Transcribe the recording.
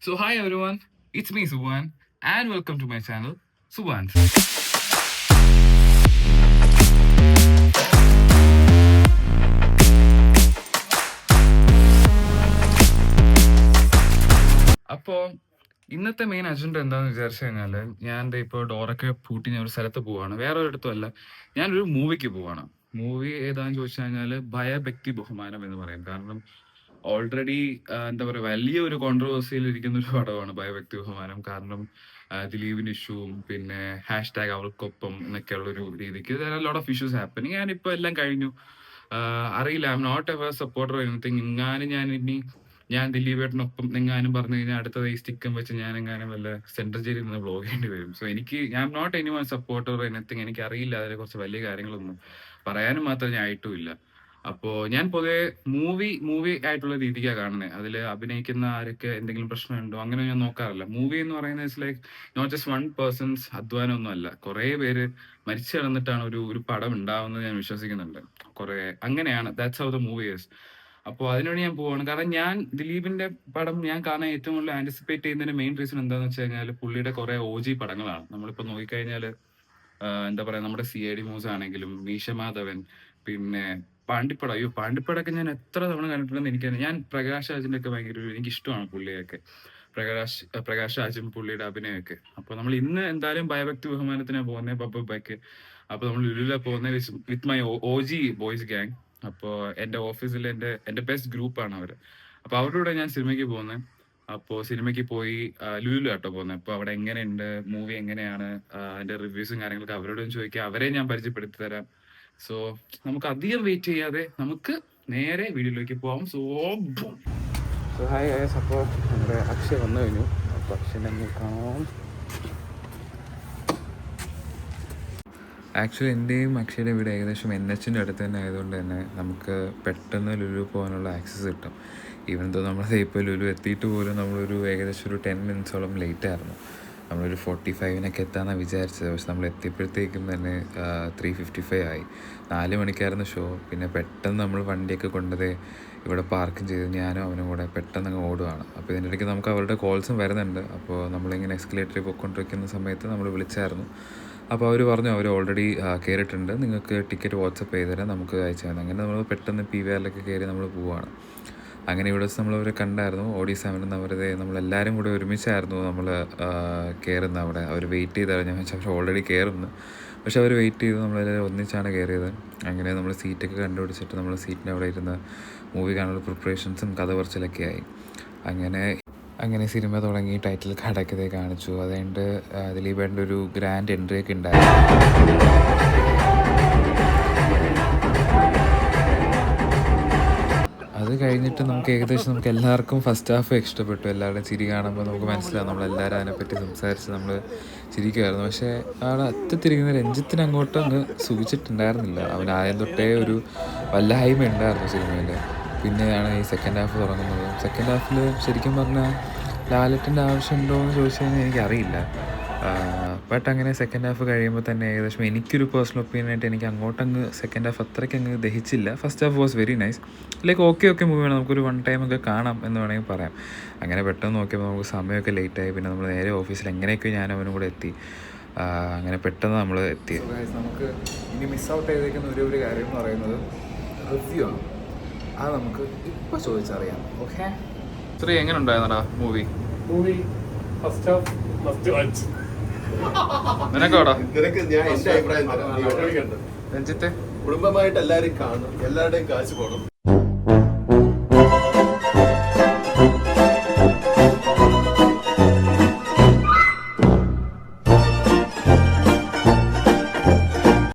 So hi everyone, it's me Subhan and welcome to my channel Subhan. അപ്പോൾ ഇന്നത്തെ main agenda എന്താന്ന് വിചാരിച്ചു കഴിഞ്ഞാൽ ഞാൻ ഇപ്പോൾ ഡോറൊക്കെ പൂട്ടി ഞാൻ ഒരു സ്ഥലത്ത് പോവാണ്. വേറെ ഒരിടത്തും അല്ല, ഞാനൊരു മൂവിക്ക് പോവാണ്. മൂവി ഏതാന്ന് ചോദിച്ചു കഴിഞ്ഞാൽ ഭയഭക്തി ബഹുമാനം എന്ന് പറയും. കാരണം ഓൾറെഡി എന്താ പറയുക, വലിയൊരു കോൺട്രവേഴ്സിയിൽ ഇരിക്കുന്ന ഒരു പടമാണ് ഭയഭക്തി ബഹുമാനം. കാരണം ദിലീപിന്റെ ഇഷ്യൂവും പിന്നെ #, അവൾക്കൊപ്പം എന്നൊക്കെയുള്ള ഒരു രീതിക്ക് ലോട്ട് ഓഫ് ഇഷ്യൂസ് ഹാപ്പനിങ്. ഞാനിപ്പോ എല്ലാം കഴിഞ്ഞു. അറിയില്ല, I'm not ever supporter anything. ഞാൻ ദിലീപേട്ടനൊപ്പം എങ്ങാനും പറഞ്ഞു കഴിഞ്ഞാൽ അടുത്തത് ഈ സ്റ്റിക്കും വെച്ച് ഞാൻ എങ്ങാനും വല്ല സെൻട്രൽ ജയിലിൽ നിന്ന് ബ്ലോഗ് ചെയ്യേണ്ടി വരും. So I'm not any one supporter anything. എനിക്ക് അറിയില്ല അതിനെ കുറിച്ച് വലിയ കാര്യങ്ങളൊന്നും പറയാനും മാത്രം ഞാൻ ആയിട്ടുമില്ല. അപ്പോ ഞാൻ പൊതുവെ മൂവി ആയിട്ടുള്ള രീതിക്കാണ് കാണുന്നത്. അതിൽ അഭിനയിക്കുന്ന ആരൊക്കെ എന്തെങ്കിലും പ്രശ്നമുണ്ടോ അങ്ങനെ ഞാൻ നോക്കാറില്ല. മൂവി എന്ന് പറയുന്നത് it's like not just one person's അധ്വാനം ഒന്നും അല്ല. കുറെ പേര് മരിച്ചു കിടന്നിട്ടാണ് ഒരു പടം ഉണ്ടാവുന്നത് ഞാൻ വിശ്വസിക്കുന്നുണ്ട്. കുറെ അങ്ങനെയാണ്, that's how the movie is. അപ്പോൾ അതിനുവേണ്ടി ഞാൻ പോവാണ്. കാരണം ഞാൻ ദിലീപിന്റെ പടം ഞാൻ കാണാൻ ഏറ്റവും കൂടുതൽ ആന്റിസിപ്പേറ്റ് ചെയ്യുന്നതിന്റെ മെയിൻ റീസൺ എന്താണെന്ന് വെച്ച് കഴിഞ്ഞാൽ പുള്ളിയുടെ കുറെ OG പടങ്ങളാണ്. നമ്മളിപ്പോൾ നോക്കിക്കഴിഞ്ഞാൽ എന്താ പറയാ, നമ്മുടെ CID മൂസ് ആണെങ്കിലും മീശ മാധവൻ, പിന്നെ പാണ്ടിപ്പടം. പാണ്ടിപ്പടമൊക്കെ ഞാൻ എത്ര തവണ കണ്ടിട്ടുണ്ടെന്ന് എനിക്കറിയാം. ഞാൻ പ്രകാശ് രാജിന്റെ ഒക്കെ എനിക്ക് ഇഷ്ടമാണ് പുള്ളിയൊക്കെ. പ്രകാശ് രാജും പുള്ളിയുടെ അഭിനയമൊക്കെ. അപ്പൊ നമ്മൾ ഇന്ന് എന്തായാലും ഭയഭക്തി ബഹുമാനത്തിനാണ് പോകുന്നത്, ബബ്ബയ്ക്ക്. അപ്പൊ നമ്മൾ ലുലുല പോകുന്നത് with my OG boys gang. അപ്പോ എന്റെ ഓഫീസിൽ എന്റെ ബെസ്റ്റ് ഗ്രൂപ്പാണ് അവര്. അപ്പൊ അവരുടെ കൂടെ ഞാൻ സിനിമയ്ക്ക് പോകുന്നത്. അപ്പോ സിനിമയ്ക്ക് പോയി ലുലുല കേട്ടോ പോകുന്നത്. അപ്പൊ അവിടെ എങ്ങനെയുണ്ട്, മൂവി എങ്ങനെയാണ്, അതിന്റെ റിവ്യൂസും കാര്യങ്ങളൊക്കെ അവരോടും ചോദിക്കാം. അവരെ ഞാൻ പരിചയപ്പെടുത്തി തരാം. സോ നമുക്ക് അധികം വെയിറ്റ് ചെയ്യാതെ നമുക്ക് നേരെ വീഡിയോയിലേക്ക് പോവാം. സോ ഹായ് ഗൈസ്, അപ്പോൾ നമ്മുടെ അക്ഷയ് വന്നു കഴിഞ്ഞു. അപ്പോൾ അക്ഷയനെ കാണാം. ആക്ച്വലി എൻ്റെയും അക്ഷയുടെ വീട് ഏകദേശം NHന്റെ അടുത്ത് തന്നെ ആയതുകൊണ്ട് തന്നെ നമുക്ക് പെട്ടെന്ന് ലുലു പോകാനുള്ള ആക്സസ് കിട്ടും. ഈവൻ തോ നമ്മളത് ഇപ്പോൾ ലുലു എത്തിയിട്ട് പോലും നമ്മളൊരു ഏകദേശം ഒരു 10 മിനിറ്റ്സോളം ലേറ്റ് ആയിരുന്നു. നമ്മളൊരു 45 എത്താമെന്നാണ് വിചാരിച്ചത്. പക്ഷെ നമ്മൾ എത്തിയപ്പോഴത്തേക്കും തന്നെ 3:55 ആയി. 4 മണിക്കായിരുന്നു ഷോ. പിന്നെ പെട്ടെന്ന് നമ്മൾ വണ്ടിയൊക്കെ കൊണ്ടത് ഇവിടെ പാർക്കും ചെയ്ത് ഞാനും അവനും കൂടെ പെട്ടെന്ന് അങ്ങ് ഓടുകയാണ്. അപ്പോൾ ഇതിൻ്റെ ഇടയ്ക്ക് നമുക്ക് അവരുടെ കോൾസും വരുന്നുണ്ട്. അപ്പോൾ നമ്മളിങ്ങനെ എസ്കലേറ്ററിൽ പോയിക്കൊണ്ടിരിക്കുന്ന സമയത്ത് നമ്മൾ വിളിച്ചായിരുന്നു. അപ്പോൾ അവർ പറഞ്ഞു അവർ ഓൾറെഡി കയറിയിട്ടുണ്ട്, നിങ്ങൾക്ക് ടിക്കറ്റ് വാട്സപ്പ് ചെയ്ത് തരാം, നമുക്ക് അയച്ചു തരാം. അങ്ങനെ നമ്മൾ പെട്ടെന്ന് PVRലൊക്കെ കയറി നമ്മൾ പോവുകയാണ്. അങ്ങനെ ഇവിടെ വെച്ച് നമ്മളവരെ കണ്ടായിരുന്നു. OD7 എന്നവരത് നമ്മളെല്ലാവരും കൂടെ ഒരുമിച്ചായിരുന്നു നമ്മൾ കയറുന്നത്. അവിടെ അവർ വെയിറ്റ് ചെയ്തായിരുന്നു. ഞാൻ വെച്ചാൽ അവർ ഓൾറെഡി കയറുന്നു, പക്ഷെ അവർ വെയിറ്റ് ചെയ്തു. നമ്മളെല്ലാവരും ഒന്നിച്ചാണ് കയറിയത്. അങ്ങനെ നമ്മൾ സീറ്റൊക്കെ കണ്ടുപിടിച്ചിട്ട് നമ്മൾ സീറ്റിൻ്റെ അവിടെ ഇരുന്ന് മൂവി കാണാനുള്ള പ്രിപ്പറേഷൻസും കഥ പറച്ചിലൊക്കെ ആയി. അങ്ങനെ സിനിമ തുടങ്ങി, ടൈറ്റിൽ കാർഡൊക്കെ കാണിച്ചു. അതുകൊണ്ട് ദിലീപേട്ടൻ്റെ ഒരു ഗ്രാൻഡ് എൻട്രി ഒക്കെ ഉണ്ടായിരുന്നു. അത് കഴിഞ്ഞിട്ട് നമുക്ക് എല്ലാവർക്കും ഫസ്റ്റ് ഹാഫ് ഇഷ്ടപ്പെട്ടു. എല്ലാവരുടെയും ചിരി കാണുമ്പോൾ നമുക്ക് മനസ്സിലാവും, നമ്മളെല്ലാവരും അതിനെപ്പറ്റി സംസാരിച്ച് നമ്മൾ ചിരിക്കുമായിരുന്നു. പക്ഷേ അവിടെ അറ്റത്തിരിക്കുന്ന രഞ്ജിത്തിന് അങ്ങോട്ടൊന്ന് സൂചിച്ചിട്ടുണ്ടായിരുന്നില്ല. അവൻ ആദ്യം തൊട്ടേ ഒരു വല്ലായ്മ ഉണ്ടായിരുന്നു സിനിമയിൽ. പിന്നെയാണ് ഈ സെക്കൻഡ് ഹാഫ് തുടങ്ങുന്നത്. സെക്കൻഡ് ഹാഫിൽ ശരിക്കും പറഞ്ഞാൽ ലാലറ്റിൻ്റെ ആവശ്യമുണ്ടോ എന്ന് ചോദിച്ചു കഴിഞ്ഞാൽ എനിക്കറിയില്ല. ബട്ട് അങ്ങനെ സെക്കൻഡ് ഹാഫ് കഴിയുമ്പോൾ തന്നെ ഏകദേശം എനിക്കൊരു പേഴ്സണൽ ഒപ്പീനിയനായിട്ട് എനിക്ക് അങ്ങോട്ടങ്ങ് സെക്കൻഡ് ഹാഫ് അത്രയ്ക്ക് അങ്ങ് ദഹിച്ചില്ല. First half was very nice. Like okay മൂവിയാണ്, നമുക്കൊരു 1 ടൈം ഒക്കെ കാണാം എന്ന് വേണമെങ്കിൽ പറയാം. അങ്ങനെ പെട്ടെന്ന് നോക്കിയപ്പോൾ നമുക്ക് സമയമൊക്കെ ലേറ്റായി. പിന്നെ നമ്മൾ നേരെ ഓഫീസിൽ എങ്ങനെയൊക്കെ ഞാൻ അവനും കൂടെ എത്തി. അങ്ങനെ പെട്ടെന്ന് നമ്മൾ എത്തി. നമുക്ക് ഇനി മിസ് ഔട്ട് ചെയ്തേക്കുന്ന ഒരു കാര്യം എന്ന് പറയുന്നത് റിവ്യൂ ആണ്. അത് നമുക്ക് ഇപ്പോൾ ചോദിച്ചറിയാം. ഓക്കെ, ശ്രീ എങ്ങനെ ഉണ്ടായിരുന്നടാ movie? First half must watch. നിനക്കോടാ? ഞാൻ എന്റെ അഭിപ്രായം തരാം. രഞ്ജിത്തെ, കുടുംബമായിട്ട് എല്ലാവരും കാണും, എല്ലാവരുടെയും കാശ് പോകണം.